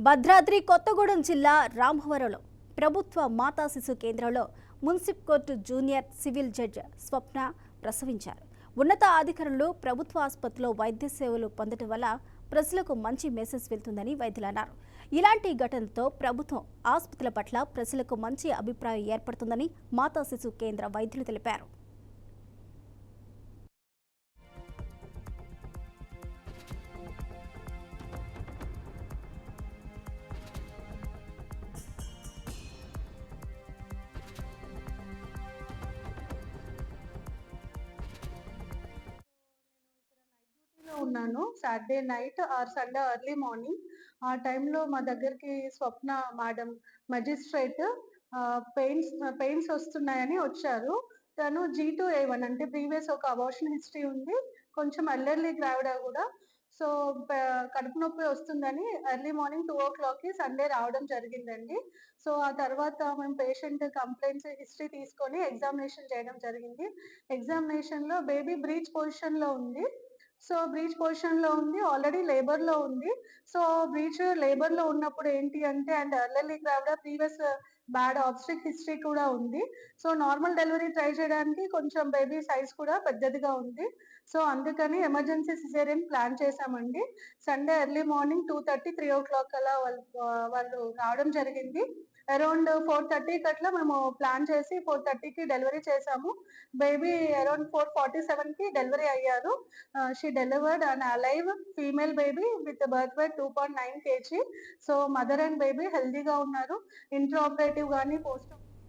భద్రాద్రి కొత్తగూడెం జిల్లా రామవరంలో ప్రభుత్వ మాతా శిశు కేంద్రంలో municipal court junior civil judge Swapna ప్రసవించారు. ఉన్నత అధికారులు ప్రభుత్వ ఆసుపత్రిలో వైద్య సేవలు పొందడం వల్ల ప్రజలకు మంచి మెసేజ్ వెళ్తుందని వైద్యులు అన్నారు. ఇలాంటి ఘటనతో ప్రభుత్వం ఆసుపత్రుల పట్ల ప్రజలకు మంచి అభిప్రాయం ఏర్పడుతుందని మాతా శిశు కేంద్ర వైద్యులు తెలిపారు. ఉన్నాను. Saturday night or Sunday early morning ఆ టైంలో మా దగ్గరికి స్వప్న మేడం మెజిస్ట్రేట్ పెయిన్స్ వస్తున్నాయని వచ్చారు. తను G2A1 అంటే ప్రీవియస్ ఒక అబార్షన్ హిస్టరీ ఉంది, కొంచెం ఎల్డర్లీ గ్రావిడ కూడా. సో కడుపు నొప్పి వస్తుందని ఎర్లీ మార్నింగ్ 2 o'clockకి సండే రావడం జరిగిందండి. సో ఆ తర్వాత మేము పేషెంట్ కంప్లైంట్స్ హిస్టరీ తీసుకొని ఎగ్జామినేషన్ చేయడం జరిగింది. ఎగ్జామినేషన్లో బేబీ బ్రీచ్ పొజిషన్లో ఉంది. సో బ్రీచ్ పొజిషన్లో ఉంది, ఆల్రెడీ లేబర్లో ఉంది. సో బ్రీచ్ లేబర్లో ఉన్నప్పుడు ఏంటి అంటే and early gravida previous bad obstetric history కూడా ఉంది. సో నార్మల్ డెలివరీ ట్రై చేయడానికి కొంచెం బేబీ సైజ్ కూడా పెద్దదిగా ఉంది. సో అందుకని ఎమర్జెన్సీ సిజేరియన్ ప్లాన్ చేశామండి. సండే ఎర్లీ మార్నింగ్ 2:30, 3 o'clock అలా వాళ్ళు రావడం జరిగింది. అరౌండ్ 4:30కి అట్లా మేము ప్లాన్ చేసి 4:30కి డెలివరీ చేశాము. బేబీ అరౌండ్ 4:47కి డెలివరీ అయ్యారు. She delivered an alive female baby with a birth weight 2.9 kg. So mother and baby హెల్దీగా ఉన్నారు. ఇంట్రాపరేటివ్ కానీ పోస్ట్